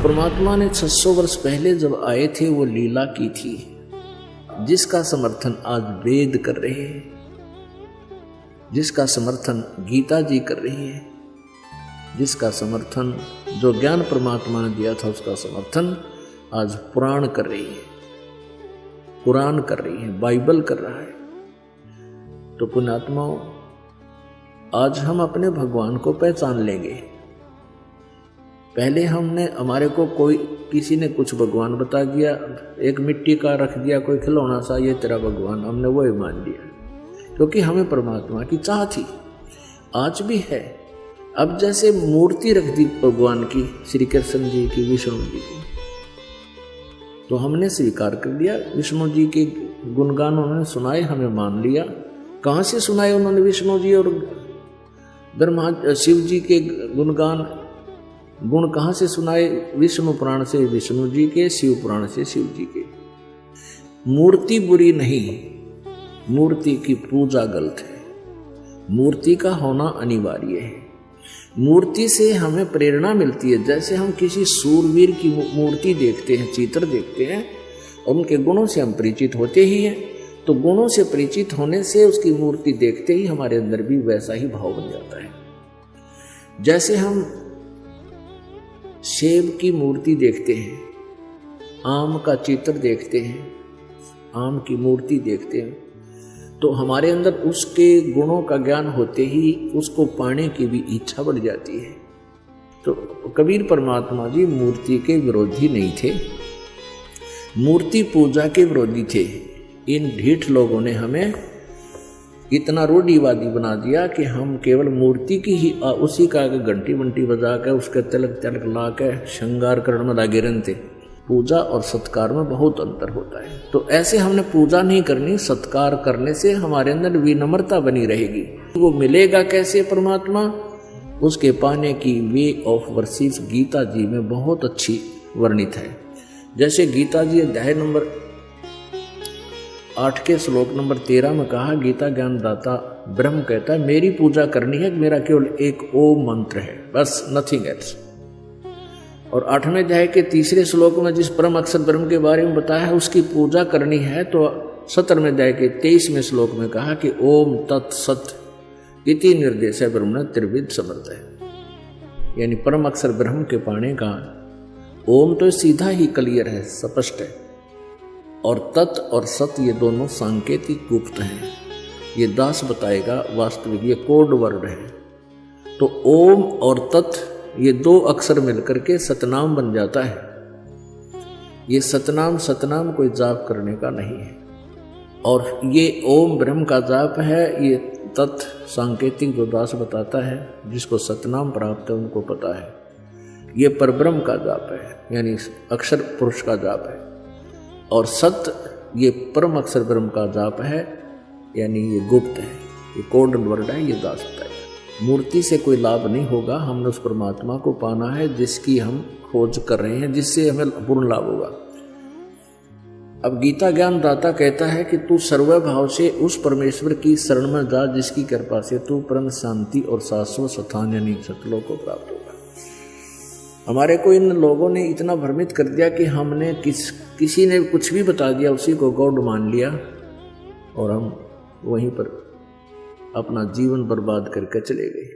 परमात्मा ने 600 वर्ष पहले जब आए थे वो लीला की थी, जिसका समर्थन आज वेद कर रहे हैं, जिसका समर्थन गीता जी कर रही है, जिसका समर्थन जो ज्ञान परमात्मा ने दिया था उसका समर्थन आज पुराण कर रही है, कुरान कर रही है, बाइबल कर रहा है। तो पुण्यात्माओं, आज हम अपने भगवान को पहचान लेंगे। पहले हमारे को कोई किसी ने कुछ भगवान बता दिया, एक मिट्टी का रख दिया कोई खिलौना सा, ये तेरा भगवान, हमने वो ही मान लिया, क्योंकि हमें परमात्मा की चाह थी, आज भी है। अब जैसे मूर्ति रख दी भगवान की, श्री कृष्ण जी की, विष्णु जी की, तो हमने स्वीकार कर लिया। विष्णु जी के गुणगान उन्होंने सुनाए, हमें मान लिया। कहाँ से सुनाए उन्होंने विष्णु जी और ब्रह्मा शिव जी के गुणगान, गुण कहाँ से सुनाए? विष्णु पुराण से विष्णु जी के, शिव पुराण से शिव जी के। मूर्ति बुरी नहीं, मूर्ति की पूजा गलत है, मूर्ति का होना अनिवार्य है। मूर्ति से हमें प्रेरणा मिलती है। जैसे हम किसी सूरवीर की मूर्ति देखते हैं, चित्र देखते हैं, और उनके गुणों से हम परिचित होते ही हैं, तो गुणों से परिचित होने से उसकी मूर्ति देखते ही हमारे अंदर भी वैसा ही भाव बन जाता है। जैसे हम सेब की मूर्ति देखते हैं, आम का चित्र देखते हैं, आम की मूर्ति देखते हैं, तो हमारे अंदर उसके गुणों का ज्ञान होते ही उसको पाने की भी इच्छा बढ़ जाती है। तो कबीर परमात्मा जी मूर्ति के विरोधी नहीं थे, मूर्ति पूजा के विरोधी थे। इन ढीठ लोगों ने हमें इतना रूढ़िवादी बना दिया कि हम केवल मूर्ति की ही उसी का घंटी बंटी बजा के उसके तिलक तिलक ला के श्रृंगार करने में लगे रहते। पूजा और सत्कार में बहुत अंतर होता है। तो ऐसे हमने पूजा नहीं करनी, सत्कार करने से हमारे अंदर विनम्रता बनी रहेगी। वो मिलेगा कैसे परमात्मा? उसके पाने की वे ऑफ वर्शिप गीता जी में बहुत अच्छी वर्णित है। जैसे गीता जी अध्याय नंबर 8 के श्लोक नंबर 13 में कहा, गीता ज्ञान दाता ब्रह्म कहता है मेरी पूजा करनी है, मेरा केवल एक ओम मंत्र है, बस, नथिंग एल्स। और 8वें अध्याय के 3 श्लोक में जिस परम अक्षर ब्रह्म के बारे में बताया है उसकी पूजा करनी है, तो 17वें अध्याय के 23वें श्लोक में कहा कि ओम तत्सत इति निर्देश है ब्रह्म त्रिविध समर्थ है। यानी परम अक्षर ब्रह्म के पाने का ओम तो सीधा ही क्लियर है, स्पष्ट है, और तत् और सत ये दोनों सांकेतिक गुप्त हैं। ये दास बताएगा, वास्तविक ये कोड वर्ड है। तो ओम और तत् ये 2 अक्षर मिलकर के सतनाम बन जाता है। ये सतनाम कोई जाप करने का नहीं है, और ये ओम ब्रह्म का जाप है। ये तत् सांकेतिक जो दास बताता है, जिसको सतनाम प्राप्त है उनको पता है, ये परब्रह्म का जाप है, यानी अक्षर पुरुष का जाप है। और सत्य ये परम अक्षर ब्रह्म का जाप है, यानी ये गुप्त है, ये कोड वर्ड है, ये दास बताएगा। मूर्ति से कोई लाभ नहीं होगा, हमने उस परमात्मा को पाना है जिसकी हम खोज कर रहे हैं, जिससे हमें पूर्ण लाभ होगा। अब गीता ज्ञान दाता कहता है कि तू सर्वभाव से उस परमेश्वर की शरण में जा जिसकी कृपा से तू परम शांति और शाश्वत स्थान यानी सतलोक को प्राप्त होगा। हमारे को इन लोगों ने इतना भ्रमित कर दिया कि हमने किसी ने कुछ भी बता दिया, उसी को गॉड मान लिया, और हम वहीं पर अपना जीवन बर्बाद करके चले गए।